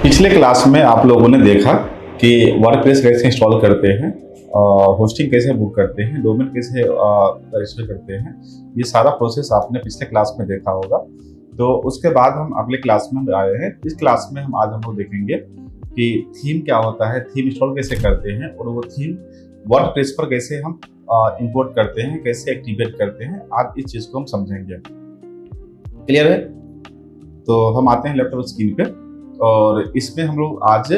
पिछले क्लास में आप लोगों ने देखा कि वर्डप्रेस कैसे इंस्टॉल करते हैं, होस्टिंग कैसे बुक करते हैं, डोमेन कैसे रजिस्टर करते हैं। ये सारा प्रोसेस आपने पिछले क्लास में देखा होगा। तो उसके बाद हम अगले क्लास में आए हैं। इस क्लास में आज हम लोग देखेंगे कि थीम क्या होता है, थीम इंस्टॉल कैसे करते हैं और वो थीम वर्डप्रेस पर कैसे हम इंपोर्ट करते हैं, कैसे एक्टिवेट करते हैं। आज इस चीज़ को हम समझेंगे। क्लियर है? तो हम आते हैं लैपटॉप स्क्रीन पे और इसमें हम लोग आज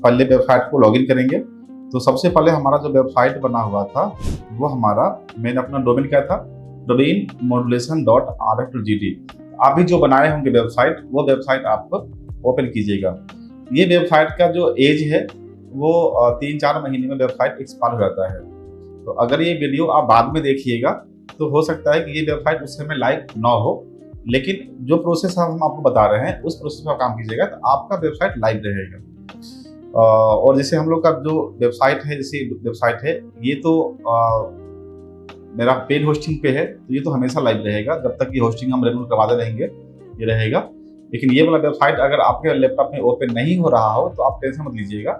पहले वेबसाइट को लॉगिन करेंगे। तो सबसे पहले हमारा जो वेबसाइट बना हुआ था वो हमारा मैंने अपना डोमेन क्या था, डोमेन modulation.rf.gd। अभी जो बनाए होंगे वेबसाइट, वो वेबसाइट आप ओपन कीजिएगा। ये वेबसाइट का जो एज है वो 3-4 महीने में वेबसाइट एक्सपायर हो जाता है। तो अगर ये वीडियो आप बाद में देखिएगा तो हो सकता है कि ये वेबसाइट उस समय लाइव ना हो, लेकिन जो प्रोसेस हम आपको बता रहे हैं उस प्रोसेस पर काम कीजिएगा तो आपका वेबसाइट लाइव रहेगा। और जैसे हम लोग का जो वेबसाइट है, जैसे वेबसाइट है ये तो मेरा पेड होस्टिंग पे है, तो ये तो हमेशा लाइव रहेगा जब तक ये होस्टिंग हम रेगुलर करवाते रहेंगे, ये रहेगा। लेकिन ये वाला वेबसाइट अगर आपके लैपटॉप में ओपन नहीं हो रहा हो तो आप टेंशन मत लीजिएगा।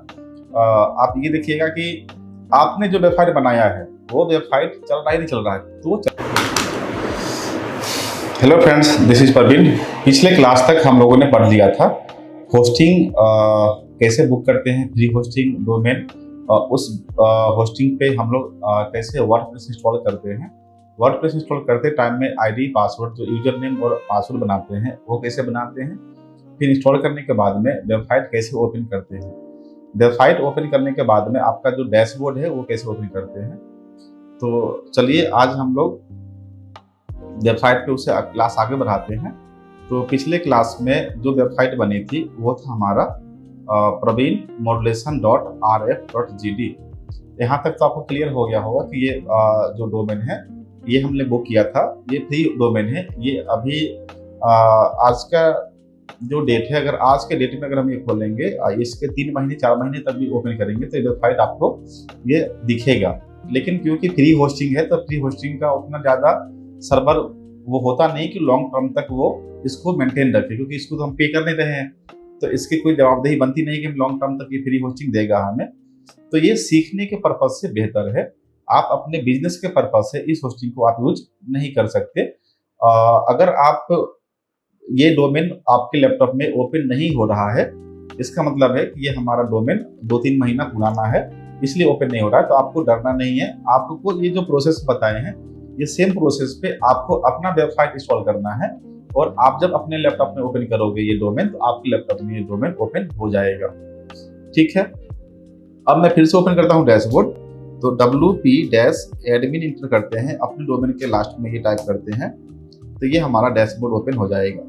आप ये देखिएगा कि आपने जो वेबसाइट बनाया है वो वेबसाइट चल रहा है नहीं चल रहा है तो hello friends, this is Parveen. पिछले क्लास तक हम लोगों ने पढ़ लिया था होस्टिंग कैसे बुक करते हैं, फ्री होस्टिंग डोमेन, उस होस्टिंग पे हम लोग कैसे वर्डप्रेस इंस्टॉल करते हैं। वर्डप्रेस इंस्टॉल करते टाइम में आईडी पासवर्ड, जो यूजर नेम और पासवर्ड बनाते हैं वो कैसे बनाते हैं। फिर इंस्टॉल करने के बाद में वेबसाइट कैसे ओपन करते हैं। वेबसाइट ओपन करने के बाद में आपका जो डैशबोर्ड है वो कैसे ओपन करते हैं। तो चलिए आज हम लोग वेबसाइट पे उसे क्लास आगे बढ़ाते हैं। तो पिछले क्लास में जो वेबसाइट बनी थी वो था हमारा प्रवीण modulation.rf.gd। यहाँ तक तो आपको क्लियर हो गया होगा कि ये जो डोमेन है ये हमने बुक किया था, ये फ्री डोमेन है। ये अभी आज का जो डेट है, अगर आज के डेट में अगर हम ये खोलेंगे इसके 3 महीने 4 महीने तक भी ओपन करेंगे तो ये वेबसाइट आपको ये दिखेगा। लेकिन क्योंकि फ्री होस्टिंग है तो फ्री होस्टिंग का उतना ज़्यादा सर्वर वो होता नहीं कि लॉन्ग टर्म तक वो इसको मेंटेन रखे, क्योंकि इसको तो हम पे कर नहीं रहे हैं तो इसकी कोई जवाबदेही बनती नहीं कि हम लॉन्ग टर्म तक ये फ्री होस्टिंग देगा हमें। तो ये सीखने के पर्पज से बेहतर है। आप अपने बिजनेस के पर्पज से इस होस्टिंग को आप यूज नहीं कर सकते। अगर आप ये डोमेन आपके लैपटॉप में ओपन नहीं हो रहा है, इसका मतलब है कि ये हमारा डोमेन 2-3 महीना पुराना है इसलिए ओपन नहीं हो रहा है। तो आपको डरना नहीं है। आपको ये जो प्रोसेस बताए हैं ये सेम प्रोसेस पे आपको अपना वेबसाइट इंस्टॉल करना है और आप जब अपने लैपटॉप में ओपन करोगे ये डोमेन तो आपके लैपटॉप में ये डोमेन ओपन हो जाएगा। ठीक है, अब मैं फिर से ओपन करता हूँ डैशबोर्ड। तो wp-admin इंटर करते हैं, अपने डोमेन के लास्ट में ये टाइप करते हैं तो ये हमारा डैशबोर्ड ओपन हो जाएगा।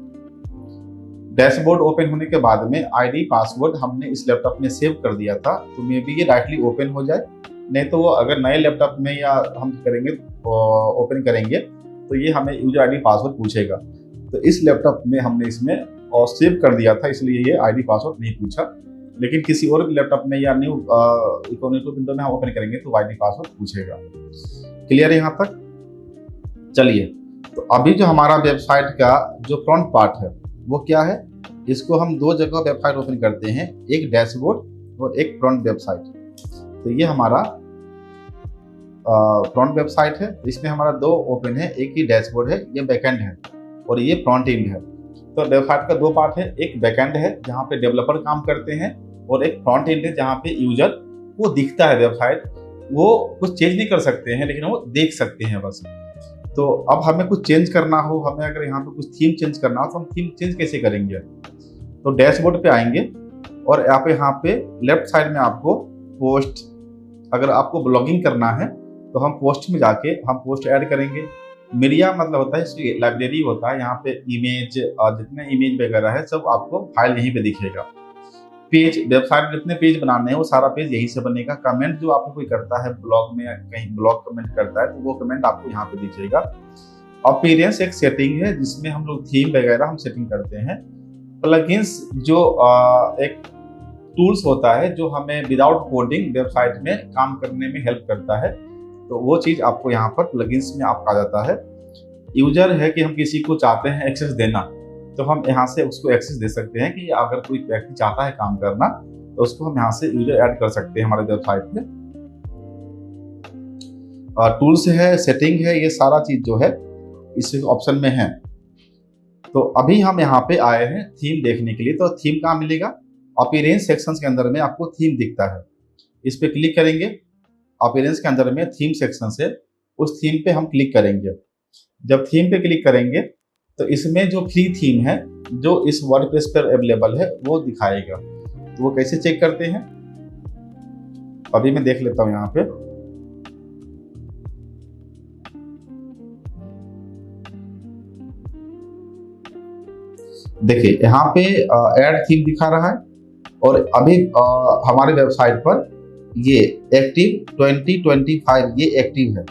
डैशबोर्ड ओपन होने के बाद में आईडी पासवर्ड हमने इस लैपटॉप में सेव कर दिया था तो मे बी ये डायरेक्टली ओपन हो जाए, नहीं तो वो अगर नए लैपटॉप में या हम करेंगे ओपन करेंगे तो ये हमें यूजर आईडी पासवर्ड पूछेगा। तो इस लैपटॉप में हमने इसमें और सेव कर दिया था इसलिए ये आईडी पासवर्ड नहीं पूछा। लेकिन किसी और लैपटॉप में या न्यू इकोनॉमिक विंडो में हम ओपन करेंगे तो आईडी पासवर्ड पूछेगा। क्लियर है यहाँ तक? चलिए, तो अभी जो हमारा वेबसाइट का जो फ्रंट पार्ट है वो क्या है, इसको हम 2 जगह वेबसाइट ओपन करते हैं, एक डैशबोर्ड और एक फ्रंट वेबसाइट। तो ये हमारा फ्रंट वेबसाइट है, इसमें हमारा 2 ओपन है, एक ही डैशबोर्ड है, ये बैकएंड है और ये फ्रंट एंड है। तो वेबसाइट का 2 पार्ट है, एक बैकएंड है जहाँ पे डेवलपर काम करते हैं और एक फ्रंट एंड है जहाँ पे यूजर को दिखता है वेबसाइट, वो कुछ चेंज नहीं कर सकते हैं लेकिन वो देख सकते हैं बस। तो अब हमें कुछ चेंज करना हो, हमें अगर यहाँ पे कुछ थीम चेंज करना हो तो हम थीम चेंज कैसे करेंगे। तो डैशबोर्ड पे आएंगे और यहाँ पे लेफ्ट साइड में आपको पोस्ट, अगर आपको ब्लॉगिंग करना है तो हम पोस्ट में जाके हम पोस्ट ऐड करेंगे। मीडिया मतलब होता है इसकी लाइब्रेरी होता है, यहाँ पे इमेज और जितने इमेज वगैरह है सब आपको फाइल यहीं पे दिखेगा। पेज, वेबसाइट में जितने पेज बनाने हैं वो सारा पेज यहीं से बनेगा। कमेंट जो आपको कोई करता है ब्लॉग में, कहीं ब्लॉग कमेंट करता है तो वो कमेंट आपको यहाँ पे दिखेगा। अपीयरेंस एक सेटिंग है जिसमें हम लोग थीम वगैरह हम सेटिंग करते हैं। प्लगइन्स जो एक टूल्स होता है जो हमें विदाउट कोडिंग वेबसाइट में काम करने में हेल्प करता है, तो वो चीज़ आपको यहाँ पर प्लगइन्स में आपका आ जाता है। यूजर है कि हम किसी को चाहते हैं एक्सेस देना, तो हम यहाँ से उसको एक्सेस दे सकते हैं कि अगर कोई व्यक्ति चाहता है काम करना तो उसको हम यहाँ से यूजर ऐड कर सकते हैं हमारे वेबसाइट पे। टूल्स है, सेटिंग है, ये सारा चीज जो है इस ऑप्शन में है। तो अभी हम यहाँ पे आए हैं थीम देखने के लिए। तो थीम कहाँ मिलेगा? अपीयरेंस सेक्शंस के अंदर में आपको थीम दिखता है, इस पे क्लिक करेंगे। अपीयरेंस के अंदर में थीम सेक्शन से उस थीम पे हम क्लिक करेंगे। जब थीम पे क्लिक करेंगे तो इसमें जो फ्री थीम है जो इस वर्डप्रेस पर अवेलेबल है वो दिखाएगा। तो वो कैसे चेक करते हैं अभी मैं देख लेता हूँ यहाँ पे। देखिए यहाँ पे ऐड थीम दिखा रहा है और अभी हमारे वेबसाइट पर ये एक्टिव 2025 ये एक्टिव है।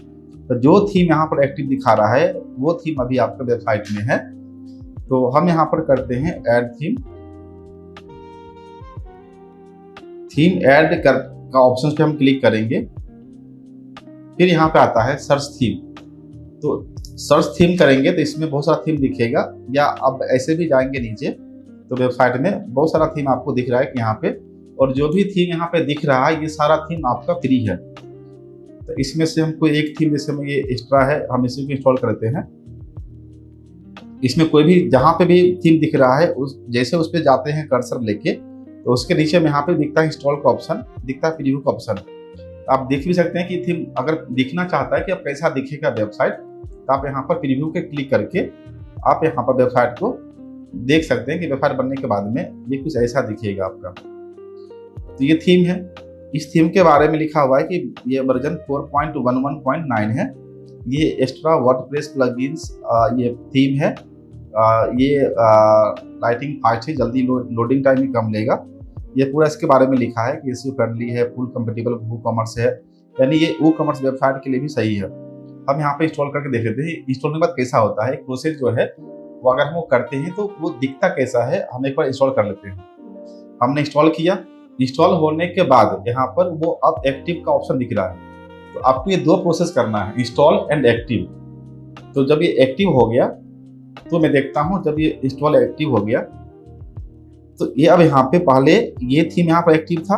तो जो थीम यहाँ पर एक्टिव दिखा रहा है वो थीम अभी आपके वेबसाइट में है। तो हम यहाँ पर करते हैं ऐड थीम। थीम ऐड कर का ऑप्शन पे हम क्लिक करेंगे। फिर यहाँ पे आता है सर्च थीम। तो सर्च थीम करेंगे तो इसमें बहुत सारा थीम दिखेगा, या अब ऐसे भी जाएंगे नीचे तो वेबसाइट में बहुत सारा थीम आपको दिख रहा है कि यहाँ पे, और जो भी थीम यहाँ पे दिख रहा है ये सारा थीम आपका फ्री है। तो इसमें से हमको एक थीम, जैसे में ये एक्स्ट्रा है, हम इसी को इंस्टॉल करते हैं। इसमें कोई भी जहाँ पे भी थीम दिख रहा है जैसे उस पर जाते हैं कर्सर लेके तो उसके नीचे में यहाँ पे दिखता है इंस्टॉल का ऑप्शन, दिखता है प्रीव्यू का ऑप्शन। आप देख भी सकते हैं कि थीम अगर दिखना चाहता है कि अब कैसा दिखेगा वेबसाइट, तो आप यहाँ पर प्रीव्यू के क्लिक करके आप यहाँ पर वेबसाइट को देख सकते हैं कि वेबसाइट बनने के बाद में ये कुछ ऐसा दिखेगा आपका। तो ये थीम है। इस थीम के बारे में लिखा हुआ है कि ये वर्जन 4.11.9 है। ये एक्स्ट्रा वर्डप्रेस प्लगइन्स ये थीम है। ये राइटिंग फास्ट है, जल्दी लोडिंग टाइम भी कम लेगा। ये पूरा इसके बारे में लिखा है कि एसईओ फ्रेंडली है, फुल कंपेटेबल वूकॉमर्स है, यानी ये वूकॉमर्स वेबसाइट के लिए भी सही है। हम यहाँ पे इंस्टॉल करके देख लेते हैं इंस्टॉल के बाद कैसा होता है। प्रोसेस जो है वो अगर हम वो करते हैं तो वो दिखता कैसा है, हम एक बार इंस्टॉल कर लेते हैं। हमने इंस्टॉल किया, इंस्टॉल होने के बाद यहाँ पर वो अब एक्टिव का ऑप्शन दिख रहा है। तो आपको ये दो प्रोसेस करना है, इंस्टॉल एंड एक्टिव। तो जब ये एक्टिव हो गया तो मैं देखता हूँ, जब ये इंस्टॉल एक्टिव हो गया तो ये अब यहाँ पे पहले ये थीम यहाँ पर एक्टिव था,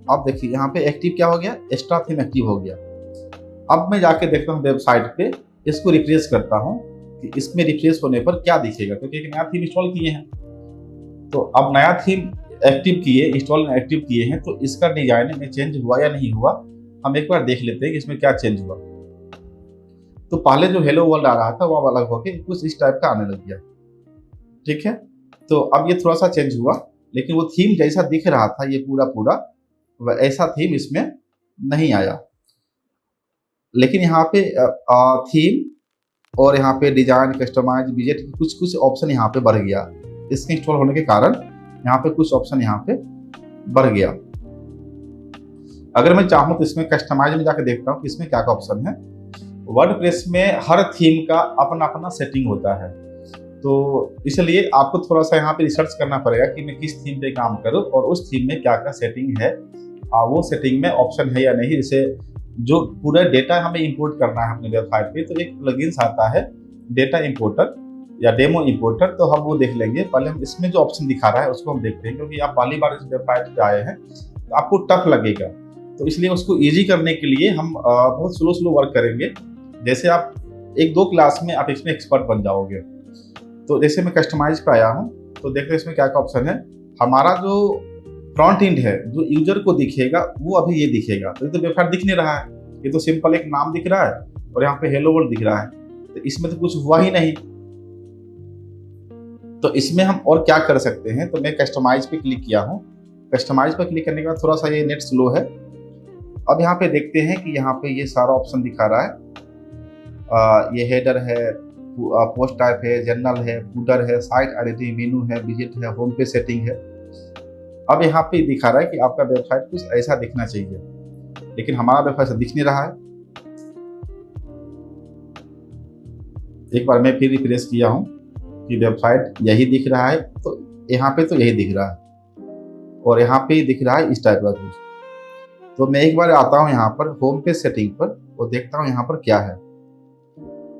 अब देखिए यहाँ पे एक्टिव क्या हो गया, एक्स्ट्रा थीम एक्टिव हो गया। अब मैं जाके देखता हूँ वेबसाइट पे, इसको रिफ्रेश करता हूँ कि इसमें रिफ्रेश होने पर क्या दिखेगा, क्योंकि एक नया थीम इंस्टॉल किए हैं। तो अब नया थीम एक्टिव किए, इंस्टॉल एक्टिव किए हैं, तो इसका डिजाइन में चेंज हुआ या नहीं हुआ हम एक बार देख लेते हैं कि इसमें क्या चेंज हुआ। तो पहले जो हेलो वर्ल्ड आ रहा था वो अलग होके कुछ इस टाइप का आने लग गया। ठीक है, तो अब ये थोड़ा सा चेंज हुआ, लेकिन वो थीम जैसा दिख रहा था ये पूरा ऐसा थीम इसमें नहीं आया। लेकिन यहाँ पे थीम और यहाँ पे डिजाइन, कस्टमाइज, विजेट कुछ ऑप्शन यहाँ पे बढ़ गया। इसके इंस्टॉल होने के कारण यहाँ पे कुछ ऑप्शन यहाँ पे बढ़ गया। अगर मैं चाहूँ तो इसमें कस्टमाइज में जाकर देखता हूँ कि इसमें क्या ऑप्शन है। वर्डप्रेस में हर थीम का अपना अपना सेटिंग होता है, तो इसलिए आपको थोड़ा सा यहाँ पे रिसर्च करना पड़ेगा कि मैं किस थीम पे काम करूँ और उस थीम में क्या क्या सेटिंग है, वो सेटिंग में ऑप्शन है या नहीं। जैसे जो पूरा डेटा हमें इंपोर्ट करना है अपने वेबसाइट पे, तो एक प्लगइन्स आता है डेटा इंपोर्टर या डेमो इंपोर्टर, तो हम वो देख लेंगे। पहले हम इसमें जो ऑप्शन दिखा रहा है उसको हम देखते हैं, क्योंकि आप पहली बार इस वेबसाइट पे आए हैं तो आपको टफ लगेगा, तो इसलिए उसको ईजी करने के लिए हम बहुत स्लो वर्क करेंगे। जैसे आप 1-2 क्लास में आप इसमें एक्सपर्ट बन जाओगे। तो जैसे मैं कस्टमाइज पे आया हूँ तो देखते हैं इसमें क्या क्या ऑप्शन है। हमारा जो फ्रंट एंड है जो यूजर को दिखेगा वो अभी ये दिखेगा। तो ये तो वेबसाइट दिख नहीं रहा है, ये तो सिंपल एक नाम दिख रहा है और यहाँ पे हेलो वर्ल्ड दिख रहा है, तो इसमें तो कुछ हुआ ही नहीं। तो इसमें हम और क्या कर सकते हैं, तो मैं कस्टमाइज पे क्लिक किया हूँ। कस्टमाइज पे क्लिक करने के बाद थोड़ा सा ये नेट स्लो है। अब यहाँ पे देखते हैं कि यहाँ पे ये सारा ऑप्शन दिखा रहा है। ये हेडर है, पोस्ट टाइप है, जनरल है, फूटर है, साइट आइडेंटिटी, मेनू है, विजिट है, होम पेज सेटिंग है। अब यहाँ पे दिखा रहा है कि आपका वेबसाइट कुछ ऐसा दिखना चाहिए, लेकिन हमारा वेबसाइट दिख नहीं रहा है। एक बार मैं फिर रिफ्रेश किया हूँ कि वेबसाइट यही दिख रहा है, तो यहाँ पे तो यही दिख रहा है और यहाँ पे दिख रहा है इस टाइप का कुछ। तो मैं एक बार आता हूँ यहाँ पर होम पेज सेटिंग पर और देखता हूँ यहाँ पर क्या है।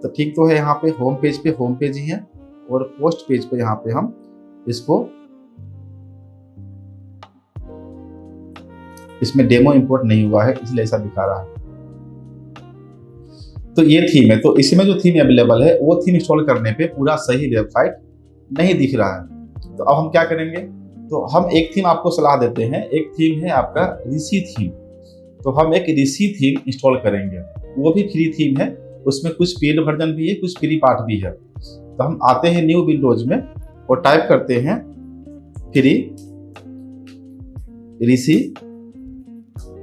तो ठीक तो है, यहाँ पे होम पेज ही है और पोस्ट पेज पे यहाँ पे हम इसको इसमें डेमो इंपोर्ट नहीं हुआ है इसलिए ऐसा दिखा रहा है। तो ये थीम है, तो इसमें जो थीम अवेलेबल है वो थीम इंस्टॉल करने पे पूरा सही वेबसाइट नहीं दिख रहा है। तो अब हम क्या करेंगे, तो हम एक थीम आपको सलाह देते हैं। एक थीम है आपका ऋषि थीम, तो हम एक ऋषि थीम इंस्टॉल करेंगे, वो भी फ्री थीम है, उसमें कुछ पेड वर्जन भी है, कुछ फ्री पार्ट भी है। तो हम आते हैं न्यू विंडोज में और टाइप करते हैं फ्री ऋषि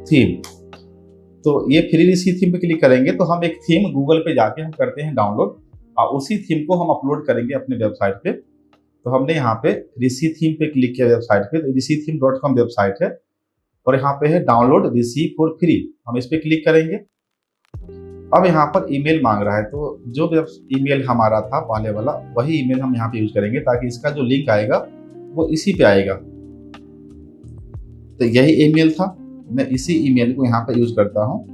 थीम। तो ये फ्री ऋषि थीम पे क्लिक करेंगे तो हम एक थीम गूगल पे जाके हम करते हैं डाउनलोड और उसी थीम को हम अपलोड करेंगे अपने वेबसाइट पे। तो हमने यहाँ पे ऋषि थीम पे क्लिक किया वेबसाइट पे, तो risitheme.com वेबसाइट है और यहाँ पे है डाउनलोड ऋषि फॉर फ्री, हम इस पे क्लिक करेंगे। अब यहाँ पर ईमेल मांग रहा है, तो जो ईमेल हमारा था पहले वाला वही ईमेल हम यहाँ पे यूज करेंगे ताकि इसका जो लिंक आएगा वो इसी पे आएगा। तो यही ईमेल था, मैं इसी ईमेल को यहाँ पे यूज करता हूँ।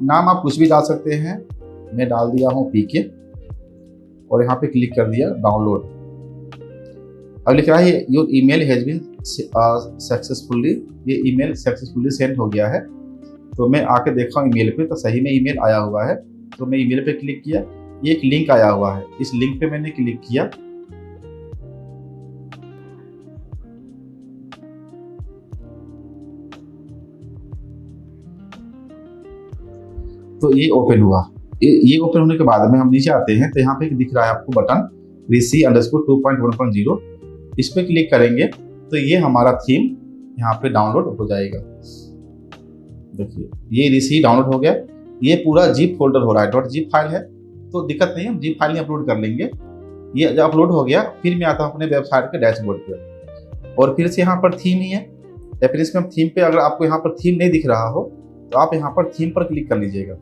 नाम आप कुछ भी डाल सकते हैं, मैं डाल दिया हूँ पीके और यहाँ पे क्लिक कर दिया डाउनलोड। अब लिख रहा है your email has been successfully, ये ईमेल सक्सेसफुली सेंड हो गया है। तो मैं आके देखा हूँ ईमेल पे, तो सही में ईमेल आया हुआ है। तो मैं ईमेल पे क्लिक किया, ये एक लिंक आया हुआ है, इस लिंक पे मैंने क्लिक किया। तो ये ओपन हुआ, ये ओपन होने के बाद में हम नीचे आते हैं तो यहाँ पे दिख रहा है आपको बटन ऋषि_2.1.0, इस पे क्लिक करेंगे तो ये हमारा थीम यहाँ पे डाउनलोड हो जाएगा। देखिए ये ऋषि डाउनलोड हो गया, ये पूरा जिप फोल्डर हो रहा है, .zip फाइल है तो दिक्कत नहीं है, हम जिप फाइल में अपलोड कर लेंगे। ये जब अपलोड हो गया फिर मैं आता हूँ अपने वेबसाइट के डैशबोर्ड पे और फिर से यहाँ पर थीम ही है, या फिर इसमें थीम पे अगर आपको यहाँ पर थीम नहीं दिख रहा हो तो आप यहाँ पर थीम पर क्लिक कर लीजिएगा।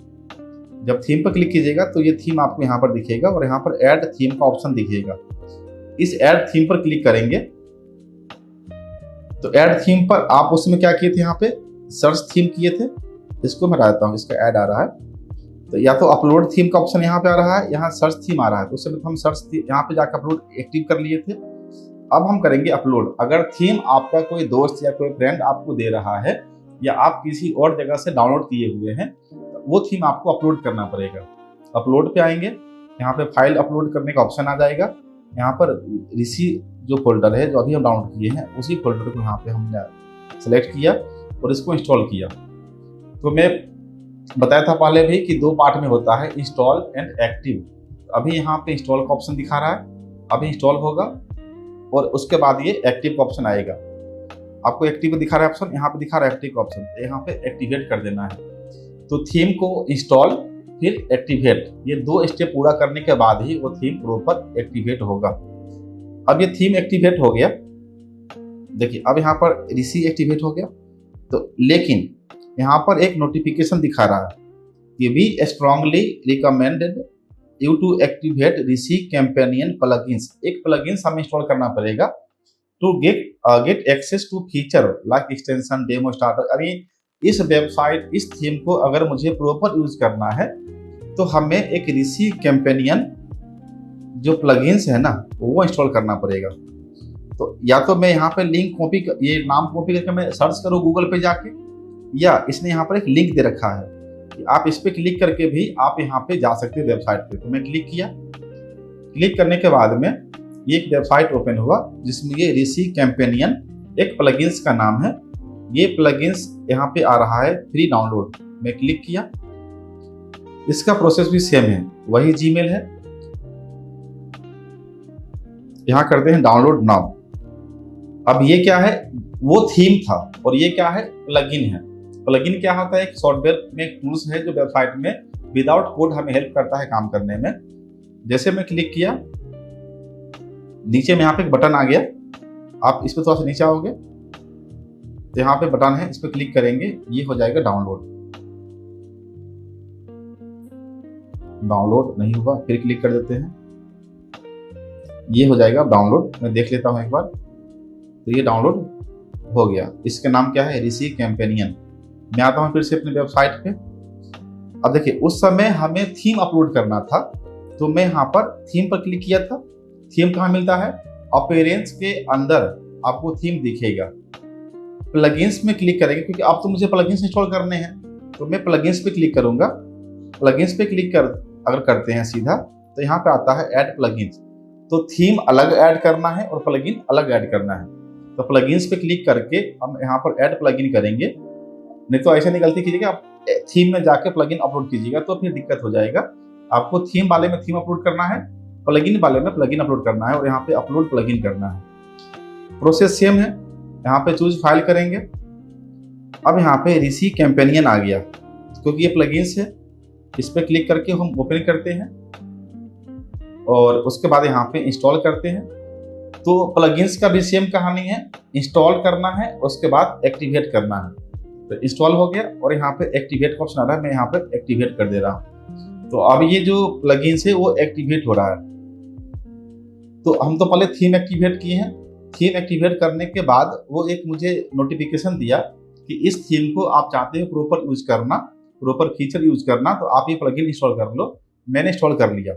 जब थीम पर क्लिक कीजिएगा तो ये थीम आपको यहाँ पर दिखेगा और यहाँ पर ऐड थीम का ऑप्शन दिखेगा। इस ऐड थीम पर क्लिक करेंगे तो ऐड थीम पर आप उसमें क्या किए थे, यहाँ पे सर्च थीम किए थे, इसको मैं डालता हूँ, इसका ऐड आ रहा है। तो या तो अपलोड थीम का ऑप्शन यहाँ पे आ रहा है, यहाँ सर्च थीम आ रहा है, तो उससे हम सर्च यहाँ पे जाकर अपलोड एक्टिव कर लिए थे। अब हम करेंगे अपलोड। अगर थीम आपका कोई दोस्त या कोई फ्रेंड आपको दे रहा है या आप किसी और जगह से डाउनलोड किए हुए हैं, वो थीम आपको अपलोड करना पड़ेगा। अपलोड पे आएंगे, यहाँ पे फाइल अपलोड करने का ऑप्शन आ जाएगा। यहाँ पर ऋषि जो फोल्डर है जो अभी हम डाउनलोड किए हैं उसी फोल्डर को यहाँ पे हमने सेलेक्ट किया और इसको इंस्टॉल किया। तो मैं बताया था पहले भी कि दो पार्ट में होता है, इंस्टॉल एंड एक्टिव। अभी यहाँ पे इंस्टॉल का ऑप्शन दिखा रहा है, अभी इंस्टॉल होगा और उसके बाद ये एक्टिव का ऑप्शन आएगा। आपको एक्टिव दिखा रहा है ऑप्शन, यहाँ पे दिखा रहा है एक्टिव का ऑप्शन, यहाँ पे एक्टिवेट कर देना है। तो थीम को इंस्टॉल फिर एक्टिवेट, ये दो स्टेप पूरा करने के बाद ही वो थीम प्रॉपर एक्टिवेट होगा। अब ये थीम एक्टिवेट हो गया, देखिए अब यहाँ पर ऋषि एक्टिवेट हो गया। तो लेकिन यहाँ पर एक नोटिफिकेशन दिखा रहा है कि we strongly recommended you to activate Rishi companion plugins. एक प्लगइन्स हमें इंस्टॉल करना पड़ेगा to get access to feature like extension, demo starter. अरे इस वेबसाइट, इस थीम को अगर मुझे प्रॉपर यूज करना है तो हमें एक ऋषि कैंपेनियन जो प्लगइन्स है ना वो इंस्टॉल करना पड़ेगा। तो या तो मैं यहाँ पे लिंक कॉपी, ये नाम कॉपी करके मैं सर्च करूँ गूगल पे जाके, या इसने यहाँ पर एक लिंक दे रखा है कि आप इस पे क्लिक करके भी आप यहाँ पे जा सकते हैं वेबसाइट पे। तो मैं क्लिक किया, क्लिक करने के बाद में ये एक वेबसाइट ओपन हुआ जिसमें ये ऋषि कैंपेनियन एक प्लगइन्स का नाम है। ये प्लगइन्स यहाँ पे आ रहा है फ्री डाउनलोड, मैं क्लिक किया। इसका प्रोसेस भी सेम है, वही जीमेल है। यहाँ करते हैं डाउनलोड नाउ। अब ये क्या है, वो थीम था और ये क्या है, प्लगइन है। प्लगइन क्या होता है, एक सॉफ्टवेयर में एक टूल्स है जो वेबसाइट में विदाउट कोड हमें हेल्प करता है काम करने में। जैसे मैं क्लिक किया, नीचे में यहाँ पे एक बटन आ गया, आप इस पर थोड़ा सा नीचे आओगे तो यहाँ पे बटन है, इस पर क्लिक करेंगे, ये हो जाएगा डाउनलोड। डाउनलोड नहीं हुआ, फिर क्लिक कर देते हैं, ये हो जाएगा डाउनलोड। मैं देख लेता हूँ एक बार, तो ये डाउनलोड हो गया। इसका नाम क्या है, ऋषि कैंपेनियन। मैं आता हूँ फिर से अपनी वेबसाइट पे। अब देखिए उस समय हमें थीम अपलोड करना था, तो मैं यहाँ पर थीम पर क्लिक किया था, थीम कहाँ मिलता है? अपीयरेंस के अंदर आपको थीम दिखेगा। प्लगइन्स में क्लिक करेंगे क्योंकि अब तो मुझे प्लगइन्स इंस्टॉल करने हैं, तो मैं प्लगइन्स पे क्लिक करूंगा। प्लगइन्स पे क्लिक कर अगर करते हैं सीधा तो यहाँ पे आता है ऐड प्लगइन्स। तो थीम अलग ऐड करना है और प्लगइन अलग ऐड करना है। तो प्लगइन्स पे क्लिक करके हम यहाँ पर ऐड प्लगइन करेंगे। नहीं तो ऐसे नहीं गलती कीजिएगा, आप थीम में जाके प्लगइन अपलोड कीजिएगा तो फिर दिक्कत हो जाएगा। आपको थीम वाले में थीम अपलोड करना है, प्लगइन वाले में प्लगइन अपलोड करना है और यहाँ पे अपलोड प्लगइन करना है। प्रोसेस सेम है। यहाँ पे चूज फाइल करेंगे। अब यहाँ पे रिसी कैंपेनियन आ गया क्योंकि ये प्लगइन्स है। इस पे क्लिक करके हम ओपन करते हैं और उसके बाद यहाँ पे इंस्टॉल करते हैं। तो प्लगइन्स का भी सेम कहानी है, इंस्टॉल करना है उसके बाद एक्टिवेट करना है। तो इंस्टॉल हो गया और यहाँ पे एक्टिवेट का ऑप्शन आ रहा है, मैं यहाँ पे एक्टिवेट कर दे रहा हूँ। तो अब ये जो प्लगइन्स है वो एक्टिवेट हो रहा है। तो हम तो पहले थीम एक्टिवेट किए हैं। थीम एक्टिवेट करने के बाद वो एक मुझे नोटिफिकेशन दिया कि इस थीम को आप चाहते हो प्रॉपर यूज करना, प्रॉपर फीचर यूज करना, तो आप ये प्लगइन इंस्टॉल कर लो। मैंने इंस्टॉल कर लिया।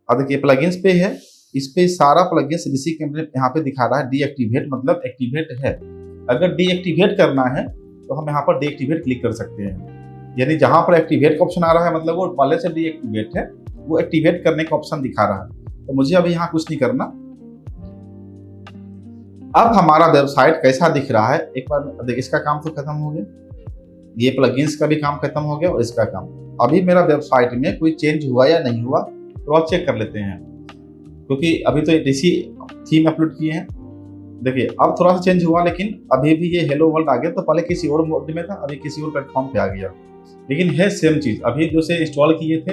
अब देखिए प्लगइन्स पे है, इस पे सारा प्लगइन्स रिसी कैंपेनियन यहाँ पे दिखा रहा है डीएक्टिवेट, मतलब एक्टिवेट है। अगर डीएक्टिवेट करना है तो हम यहाँ पर डीएक्टिवेट क्लिक कर सकते हैं। यानी जहां पर एक्टिवेट का ऑप्शन आ रहा है मतलब वो पहले से डीएक्टिवेट है, वो एक्टिवेट करने का ऑप्शन दिखा रहा है। तो मुझे अभी यहाँ कुछ नहीं करना। अब हमारा वेबसाइट कैसा दिख रहा है एक बार देखिए। इसका काम तो खत्म हो गया, ये प्लगइन्स का भी काम खत्म हो गया और इसका काम। अभी मेरा वेबसाइट में कोई चेंज हुआ या नहीं हुआ तो आप चेक कर लेते हैं, क्योंकि अभी तो रिसी थीम अपलोड किए हैं। देखिए अब थोड़ा सा चेंज हुआ, लेकिन अभी भी ये हेलो वर्ल्ड आ गया। तो पहले किसी और मोड में था, अभी किसी और प्लेटफॉर्म पे आ गया, लेकिन है सेम चीज। अभी जो से इंस्टॉल किए थे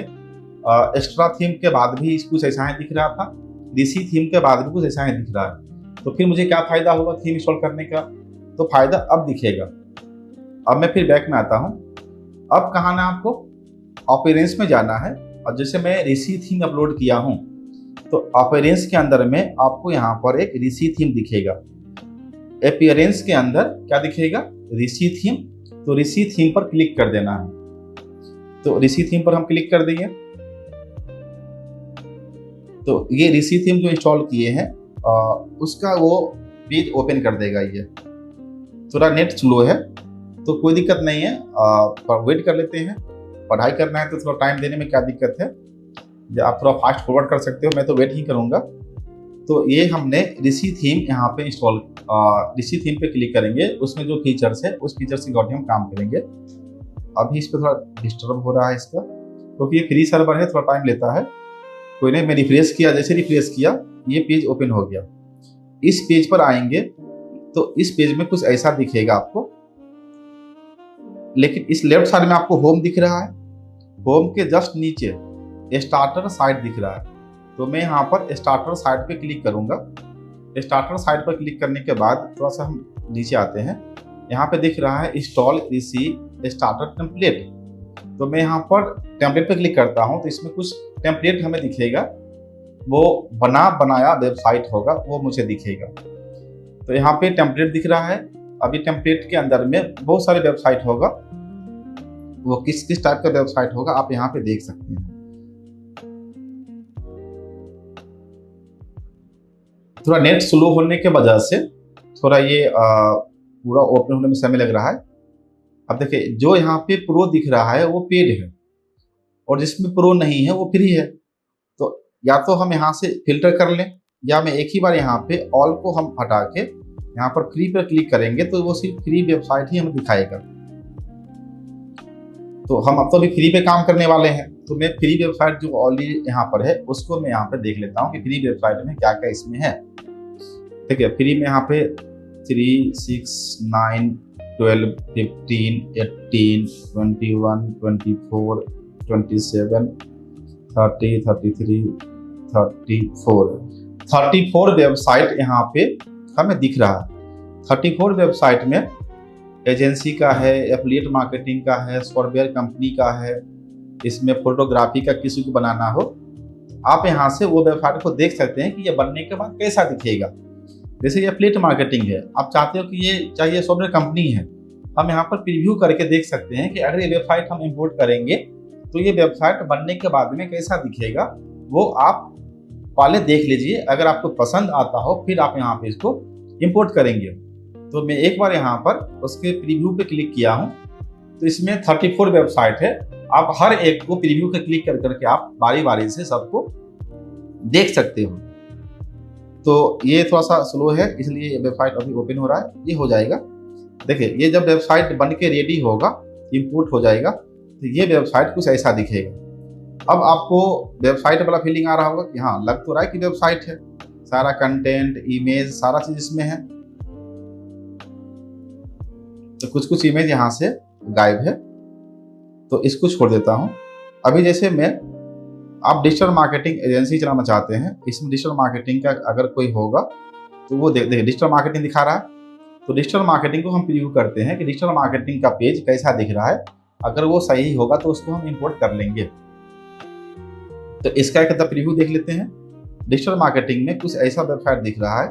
एक्स्ट्रा थीम के बाद भी कुछ ऐसा ही दिख रहा था, रिसी थीम के बाद भी कुछ ऐसा ही दिख रहा है। तो फिर मुझे क्या फायदा होगा थीम इंस्टॉल करने का? तो फायदा अब दिखेगा। अब मैं फिर बैक में आता हूँ। अब कहाँ ना आपको अपीयरेंस में जाना है और जैसे मैं रिसी थीम अपलोड किया हूँ तो अपीयरेंस के अंदर में आपको यहाँ पर एक रिसी थीम दिखेगा। अपीयरेंस के अंदर क्या दिखेगा? रिसी थीम। तो रिसी थीम पर क्लिक कर देना है। तो रिसी थीम पर हम क्लिक कर देंगे तो ये रिसी थीम जो इंस्टॉल किए हैं उसका वो पेज ओपन कर देगा। ये थोड़ा नेट स्लो है तो कोई दिक्कत नहीं है, पर वेट कर लेते हैं। पढ़ाई करना है तो थोड़ा टाइम देने में क्या दिक्कत है, आप थोड़ा फास्ट फॉरवर्ड कर सकते हो, मैं तो वेट ही करूंगा। तो ये हमने रिसी थीम यहाँ पे इंस्टॉल, रिसी थीम पे क्लिक करेंगे, उसमें जो फीचर्स है उस फीचर्स के अकॉर्डिंग हम काम करेंगे। अभी इस पर थोड़ा डिस्टर्ब हो रहा है इसका, क्योंकि ये फ्री सर्वर है, थोड़ा टाइम लेता है। कोई नहीं, मैं रिफ्रेश किया, जैसे रिफ्रेश किया ये पेज ओपन हो गया। इस पेज पर आएंगे तो इस पेज में कुछ ऐसा दिखेगा आपको, लेकिन इस लेफ्ट साइड में आपको होम दिख रहा है, होम के जस्ट नीचे स्टार्टर साइट दिख रहा है। तो मैं यहाँ पर स्टार्टर साइट पे क्लिक करूंगा। स्टार्टर साइट पर क्लिक करने के बाद थोड़ा सा हम नीचे आते हैं, यहाँ पे दिख रहा है इंस्टॉल रिसी स्टार्टर टेम्पलेट। तो मैं यहाँ पर टेम्पलेट पे क्लिक करता हूँ तो इसमें कुछ टेम्पलेट हमें दिखेगा, वो बना बनाया वेबसाइट होगा वो मुझे दिखेगा। तो यहाँ पे टेम्पलेट दिख रहा है। अभी टेम्पलेट के अंदर में बहुत सारे वेबसाइट होगा, वो किस किस टाइप का वेबसाइट होगा आप यहाँ पे देख सकते हैं। थोड़ा नेट स्लो होने के वजह से थोड़ा ये पूरा ओपन होने में समय लग रहा है। अब देखिए जो यहाँ पे प्रो दिख रहा है वो पेड है और जिसमें प्रो नहीं है वो फ्री है। तो या तो हम यहाँ से फिल्टर कर लें या मैं एक ही बार यहाँ पे ऑल को हम हटा के यहाँ पर फ्री पर क्लिक करेंगे तो वो सिर्फ फ्री वेबसाइट ही हमें दिखाएगा। तो हम अब तो अभी फ्री पे काम करने वाले हैं, तो मैं फ्री वेबसाइट जो ऑलरेडी यहाँ पर है उसको मैं यहाँ पे देख लेता हूँ कि फ्री वेबसाइट में क्या क्या इसमें है। ठीक है, फ्री में यहाँ पे 3, 6, 9, 12, 15, 18, 21, 24, 27, 30, 33, 34 वेबसाइट यहाँ पे हमें दिख रहा है। 34 वेबसाइट में एजेंसी का है, एफिलिएट मार्केटिंग का है, सॉफ्टवेयर कंपनी का है, इसमें फोटोग्राफी का किसी को बनाना हो, आप यहाँ से वो वेबसाइट को देख सकते हैं कि ये बनने के बाद कैसा दिखेगा। जैसे ये एफिलिएट मार्केटिंग है, आप चाहते हो कि ये चाहिए सॉफ्टवेयर कंपनी है, हम यहाँ पर प्रीव्यू करके देख सकते हैं कि अगर ये वेबसाइट हम इंपोर्ट करेंगे तो ये वेबसाइट बनने के बाद में कैसा दिखेगा, वो आप पहले देख लीजिए, अगर आपको पसंद आता हो फिर आप यहाँ पे इसको इंपोर्ट करेंगे। तो मैं एक बार यहाँ पर उसके प्रीव्यू पे क्लिक किया हूँ, तो इसमें 34 वेबसाइट है। आप हर एक को प्रीव्यू पे क्लिक कर करके आप बारी बारी से सबको देख सकते हो। तो ये थोड़ा सा स्लो है, इसलिए वेबसाइट अभी ओपन हो रहा है, ये हो जाएगा। देखिए ये जब वेबसाइट बन के रेडी होगा, इंपोर्ट हो जाएगा, तो ये वेबसाइट कुछ ऐसा दिखेगा। अब आपको वेबसाइट वाला फीलिंग आ रहा होगा कि हाँ लग तो रहा है कि वेबसाइट है, सारा कंटेंट, इमेज, सारा चीज इसमें है। तो कुछ कुछ इमेज यहाँ से गायब है, तो इसको छोड़ देता हूँ। अभी जैसे मैं, आप डिजिटल मार्केटिंग एजेंसी चलाना चाहते हैं, इसमें डिजिटल मार्केटिंग का अगर कोई होगा तो वो देखिए डिजिटल मार्केटिंग दिखा रहा है। तो डिजिटल मार्केटिंग को हम प्रीव्यू करते हैं कि डिजिटल मार्केटिंग का पेज कैसा दिख रहा है। अगर वो सही होगा तो उसको हम इंपोर्ट कर लेंगे। तो इसका एक प्रीव्यू देख लेते हैं। डिजिटल मार्केटिंग में कुछ ऐसा वेबसाइट दिख रहा है।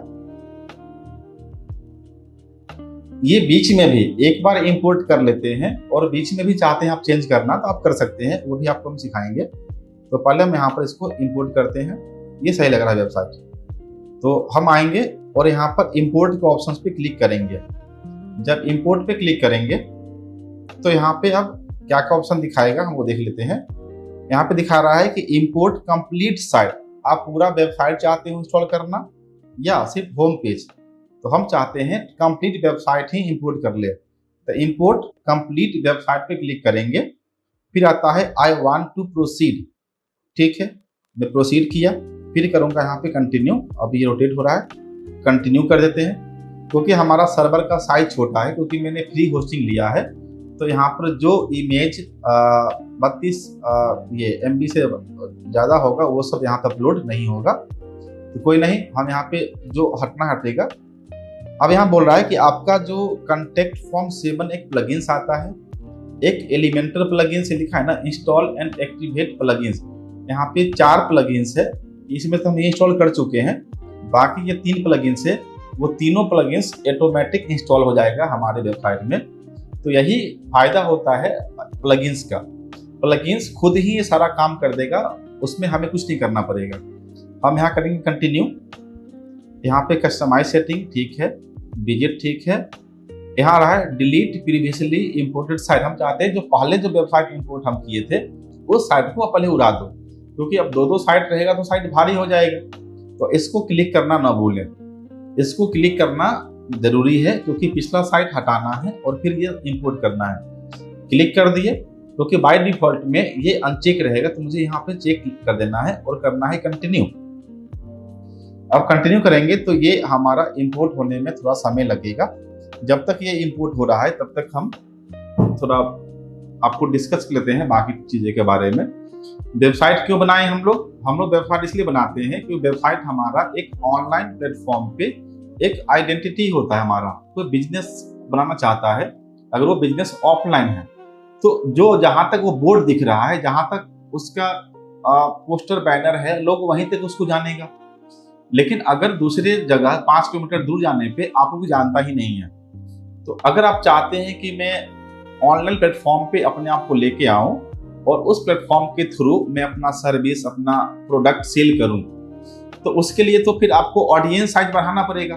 ये बीच में भी एक बार इंपोर्ट कर लेते हैं, और बीच में भी चाहते हैं आप चेंज करना तो आप कर सकते हैं, वो भी आपको हम सिखाएंगे। तो पहले हम यहाँ पर इसको इंपोर्ट करते हैं। ये सही लग रहा है वेबसाइट, तो हम आएंगे और यहाँ पर इंपोर्ट के ऑप्शंस पे क्लिक करेंगे। जब इंपोर्ट पे क्लिक करेंगे तो यहाँ पे अब क्या क्या ऑप्शन दिखाएगा हम वो देख लेते हैं। यहाँ पे दिखा रहा है कि इंपोर्ट कंप्लीट साइट। आप पूरा वेबसाइट चाहते हो इंस्टॉल करना या सिर्फ होम पेज? तो हम चाहते हैं कंप्लीट वेबसाइट ही इंपोर्ट कर ले। तो इंपोर्ट कंप्लीट वेबसाइट पे क्लिक करेंगे। फिर आता है आई वांट टू प्रोसीड। ठीक है, मैं प्रोसीड किया, फिर करूंगा यहाँ पे कंटिन्यू। अभी ये रोटेट हो रहा है, कंटिन्यू कर देते हैं। क्योंकि हमारा सर्वर का साइज छोटा है, क्योंकि मैंने फ्री होस्टिंग लिया है, तो यहाँ पर जो इमेज 32 ये MB से ज़्यादा होगा वो सब यहाँ पर अपलोड नहीं होगा। तो कोई नहीं, हम यहाँ पे जो हटना हटेगा। अब यहाँ बोल रहा है कि आपका जो कॉन्टैक्ट फॉर्म 7 एक प्लगइन्स आता है, एक एलिमेंटर प्लगइन से लिखा है ना, इंस्टॉल एंड एक्टिवेट प्लगइन्स। यहाँ पे 4 प्लगइन्स है, इसमें तो हम इंस्टॉल कर चुके हैं। बाकी ये 3 प्लगइन्स है, वो तीनों प्लगइन्स ऑटोमेटिक इंस्टॉल हो जाएगा हमारे वेबसाइट में। तो यही फायदा होता है प्लगइन्स का। प्लगइन्स खुद ही ये सारा काम कर देगा, उसमें हमें कुछ नहीं करना पड़ेगा। हम यहाँ करेंगे कंटिन्यू। यहाँ पे कस्टमाइज सेटिंग ठीक है, विजिट ठीक है। यहाँ रहा है डिलीट प्रीवियसली इंपोर्टेड साइट। हम चाहते हैं जो पहले जो वेबसाइट इंपोर्ट हम किए थे उस साइट को पहले उड़ा दो, क्योंकि अब 2-2 साइट रहेगा तो साइट भारी हो जाएगा। तो इसको क्लिक करना ना भूलें, इसको क्लिक करना जरूरी है, क्योंकि पिछला साइट हटाना है और फिर ये इंपोर्ट करना है। क्लिक कर दिए, क्योंकि बाय डिफॉल्ट में ये अनचेक रहेगा, तो मुझे यहाँ पे चेक कर देना है और करना है कंटिन्यू। अब कंटिन्यू करेंगे तो ये हमारा इंपोर्ट होने में थोड़ा समय लगेगा। जब तक ये इंपोर्ट हो रहा है तब तक हम थोड़ा आपको डिस्कस कर लेते हैं बाकी चीज़ें के बारे में। वेबसाइट क्यों बनाए हम लोग वेबसाइट इसलिए बनाते हैं कि वेबसाइट हमारा एक ऑनलाइन प्लेटफॉर्म पे एक आइडेंटिटी होता है हमारा। कोई बिजनेस बनाना चाहता है, अगर वो बिजनेस ऑफलाइन है तो जो जहां तक वो बोर्ड दिख रहा है, जहां तक उसका पोस्टर बैनर है, लोग वहीं तक उसको जानेगा। लेकिन अगर दूसरे जगह 5 किलोमीटर दूर जाने पे आपको जानता ही नहीं है। तो अगर आप चाहते हैं कि मैं ऑनलाइन प्लेटफॉर्म पे अपने आप को लेके आऊं और उस प्लेटफॉर्म के थ्रू मैं अपना सर्विस, अपना प्रोडक्ट सेल करूं, तो उसके लिए तो फिर आपको ऑडियंस साइज बढ़ाना पड़ेगा।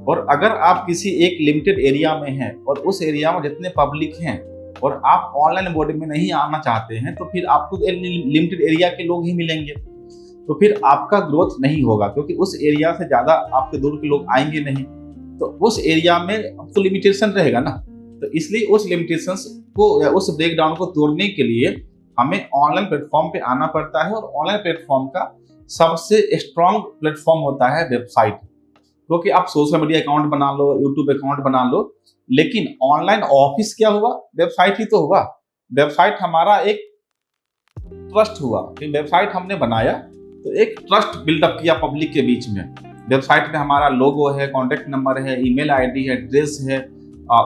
और अगर आप किसी एक लिमिटेड एरिया में हैं और उस एरिया में जितने पब्लिक हैं और आप ऑनलाइन बोर्ड में नहीं आना चाहते हैं, तो फिर आपको लिमिटेड एरिया के लोग ही मिलेंगे, तो फिर आपका ग्रोथ नहीं होगा, क्योंकि उस एरिया से ज़्यादा आपके दूर के लोग आएंगे नहीं। तो उस एरिया में अब तो लिमिटेशन रहेगा ना। तो इसलिए उस लिमिटेशंस को या उस ब्रेकडाउन को तोड़ने के लिए हमें ऑनलाइन प्लेटफॉर्म पे आना पड़ता है। और ऑनलाइन प्लेटफॉर्म का सबसे स्ट्रॉन्ग प्लेटफॉर्म होता है वेबसाइट। क्योंकि आप सोशल मीडिया अकाउंट बना लो, यूट्यूब अकाउंट बना लो, लेकिन ऑनलाइन ऑफिस क्या हुआ? वेबसाइट ही तो हुआ। वेबसाइट हमारा एक ट्रस्ट हुआ कि वेबसाइट हमने बनाया तो एक ट्रस्ट बिल्डअप किया पब्लिक के बीच में। वेबसाइट में हमारा लोगो है, कॉन्टैक्ट नंबर है, ईमेल आईडी है, एड्रेस है,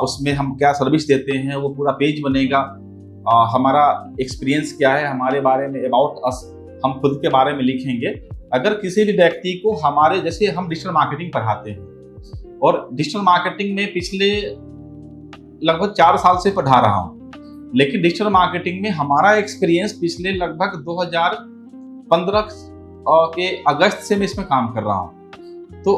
उसमें हम क्या सर्विस देते हैं वो पूरा पेज बनेगा। हमारा एक्सपीरियंस क्या है, हमारे बारे में अबाउट अस हम खुद के बारे में लिखेंगे। अगर किसी भी व्यक्ति को हमारे, जैसे हम डिजिटल मार्केटिंग पढ़ाते हैं और डिजिटल मार्केटिंग में पिछले लगभग 4 साल से पढ़ा रहा हूँ, लेकिन डिजिटल मार्केटिंग में हमारा एक्सपीरियंस पिछले लगभग 2015 के अगस्त से मैं इसमें काम कर रहा हूँ, तो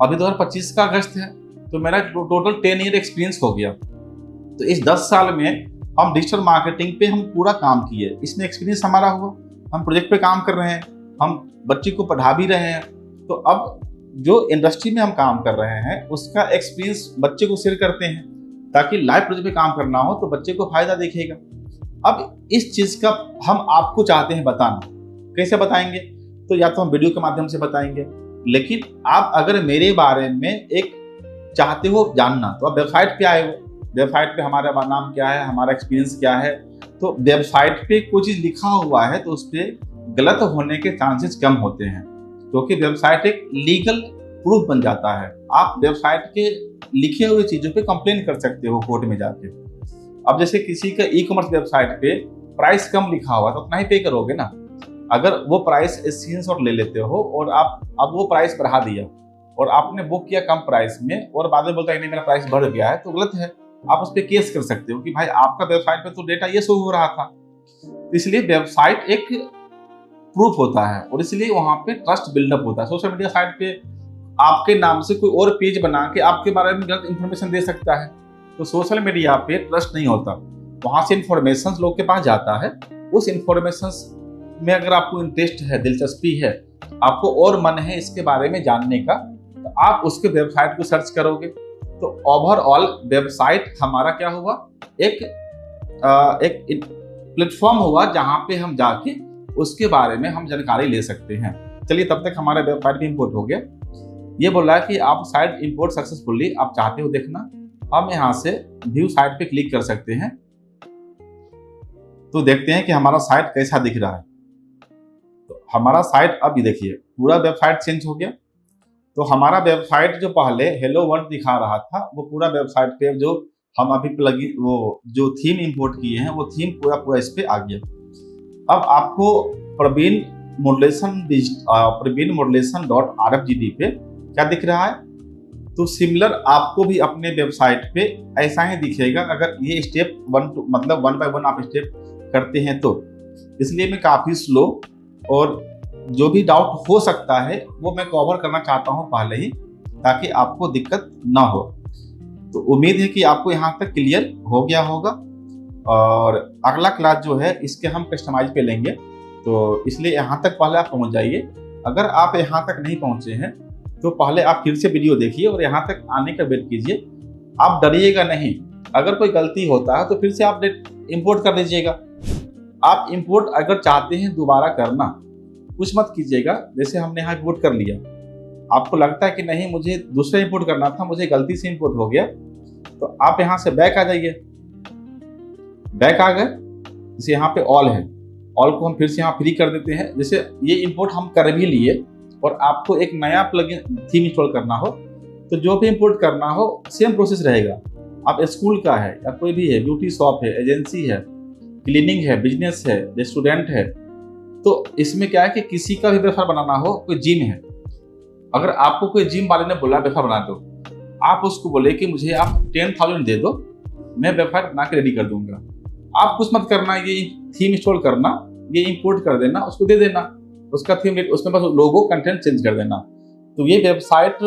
अभी 2025 का अगस्त है, तो मेरा टोटल 10 ईयर एक्सपीरियंस हो गया। तो इस 10 साल में हम डिजिटल मार्केटिंग पे हम पूरा काम किए, इसमें एक्सपीरियंस हमारा हुआ। हम प्रोजेक्ट पे काम कर रहे हैं, हम बच्चे को पढ़ा भी रहे हैं। तो अब जो इंडस्ट्री में हम काम कर रहे हैं उसका एक्सपीरियंस बच्चे को शेयर करते हैं, ताकि लाइव प्रोजेक्ट पे काम करना हो तो बच्चे को फायदा दिखेगा। अब इस चीज का हम आपको चाहते हैं बताना, कैसे बताएंगे? तो या तो हम वीडियो के माध्यम से बताएंगे, लेकिन आप अगर मेरे बारे में एक चाहते हो जानना तो आप वेबसाइट पे आए हो। वेबसाइट पे हमारा नाम क्या है, हमारा एक्सपीरियंस क्या है, तो वेबसाइट पे कोई चीज लिखा हुआ है तो उस पर गलत होने के चांसेस कम होते हैं, क्योंकि वेबसाइट एक लीगल प्रूफ बन जाता है। आप वेबसाइट के लिखे हुए चीजों पे कंप्लेन कर सकते हो कोर्ट में जाके। अब जैसे किसी का ई कॉमर्स वेबसाइट पे प्राइस कम लिखा हुआ तो उतना ही पे करोगे ना। अगर वो प्राइस स्क्रीनशॉट ले लेते हो और आप अब वो प्राइस बढ़ा दिया और आपने बुक किया कम प्राइस में और बाद में बोलता है नहीं मेरा प्राइस बढ़ गया है, तो गलत है। आप उस पर केस कर सकते हो कि भाई आपका वेबसाइट पे तो डेटा ये शो हो रहा था। इसलिए वेबसाइट एक प्रूफ होता है और इसलिए वहां पे ट्रस्ट बिल्डअप होता है। सोशल मीडिया साइट पे आपके नाम से कोई और पेज बना के आपके बारे में गलत इंफॉर्मेशन दे सकता है, तो सोशल मीडिया पे ट्रस्ट नहीं होता। वहां से इंफॉर्मेशन लोग के पास जाता है, उस इंफॉर्मेशन में अगर आपको इंटरेस्ट है, दिलचस्पी है, आपको और मन है इसके बारे में जानने का, तो आप उसके वेबसाइट को सर्च करोगे। तो ओवरऑल वेबसाइट हमारा क्या हुआ, एक प्लेटफॉर्म हुआ जहां पे हम जाके उसके बारे में हम जानकारी ले सकते हैं। चलिए, तब तक हमारा वेबसाइट भी इंपोर्ट हो गया। ये बोल रहा है कि आप साइट इंपोर्ट सक्सेसफुली, आप चाहते हो देखना, हम यहाँ से व्यू साइट पे क्लिक कर सकते हैं। तो देखते हैं कि हमारा साइट कैसा दिख रहा है। तो हमारा साइट अब ये देखिए पूरा वेबसाइट चेंज हो गया। तो हमारा वेबसाइट जो पहले हेलो वर्ल्ड दिखा रहा था, वो पूरा वेबसाइट पे जो हम अभी प्लगइन वो जो थीम इंपोर्ट किए हैं वो थीम पूरा इस पे आ गया। अब आपको प्रवीण मॉड्यूलेशन.rfgd पे क्या दिख रहा है, तो सिमिलर आपको भी अपने वेबसाइट पे ऐसा ही दिखेगा अगर ये स्टेप मतलब 1 बाय 1 आप स्टेप करते हैं तो। इसलिए मैं काफ़ी स्लो और जो भी डाउट हो सकता है वो मैं कवर करना चाहता हूं पहले ही, ताकि आपको दिक्कत ना हो। तो उम्मीद है कि आपको यहां तक क्लियर हो गया होगा। और अगला क्लास जो है इसके हम कस्टमाइज पे लेंगे, तो इसलिए यहां तक पहले आप पहुंच जाइए। अगर आप यहां तक नहीं पहुंचे हैं तो पहले आप फिर से वीडियो देखिए और यहां तक आने का वेट कीजिए। आप डरिएगा नहीं, अगर कोई गलती होता है तो फिर से आप इंपोर्ट कर लीजिएगा। आप इंपोर्ट अगर चाहते हैं दोबारा करना, कुछ मत कीजिएगा। जैसे हमने यहाँ इंपोर्ट कर लिया, आपको लगता है कि नहीं मुझे दूसरा इंपोर्ट करना था, मुझे गलती से इंपोर्ट हो गया, तो आप यहाँ से बैक आ जाइए। बैक आ गए, जैसे यहाँ पे ऑल है, ऑल को हम फिर से यहाँ फ्री कर देते हैं। जैसे ये इंपोर्ट हम कर भी लिए और आपको एक नया प्लगइन थीम इंस्टॉल करना हो तो जो भी इंपोर्ट करना हो सेम प्रोसेस रहेगा। आप स्कूल का है या कोई भी है, ब्यूटी शॉप है, एजेंसी है, क्लीनिंग है, बिजनेस है, रेस्टोरेंट है, तो इसमें क्या है कि किसी का भी वेबसाइट बनाना हो, कोई जिम है, अगर आपको कोई जिम वाले ने बोला वेबसाइट बना दो, आप उसको बोले कि मुझे आप 10,000 दे दो, मैं वेबसाइट बना के रेडी कर दूंगा। आप कुछ मत करना, ये थीम इंस्टॉल करना, ये इंपोर्ट कर देना, उसको दे देना, उसका थीम उसमें बस लोगो कंटेंट चेंज कर देना। तो ये वेबसाइट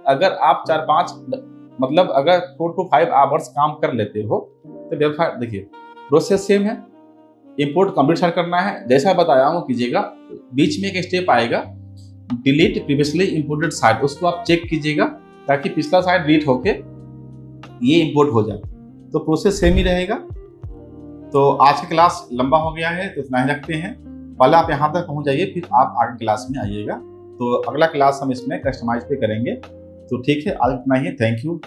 अगर आप 4-5 मतलब अगर 4 to 5 आवर्स काम कर लेते हो तो वेबसाइट देखिए प्रोसेस सेम है। इंपोर्ट कंप्लीट स्टार्ट करना है, जैसा बताया हूँ कीजिएगा। बीच में एक स्टेप आएगा डिलीट प्रीवियसली इंपोर्टेड साइट, उसको आप चेक कीजिएगा ताकि पिछला साइट डिलीट होके ये इंपोर्ट हो जाए। तो प्रोसेस सेम ही रहेगा। तो आज की क्लास लंबा हो गया है तो इतना ही रखते हैं। पहले आप यहाँ तक पहुँच जाइए, फिर आप आगे क्लास में आइएगा। तो अगला क्लास हम इसमें कस्टमाइज पे करेंगे। तो ठीक है, आज इतना ही। Thank you.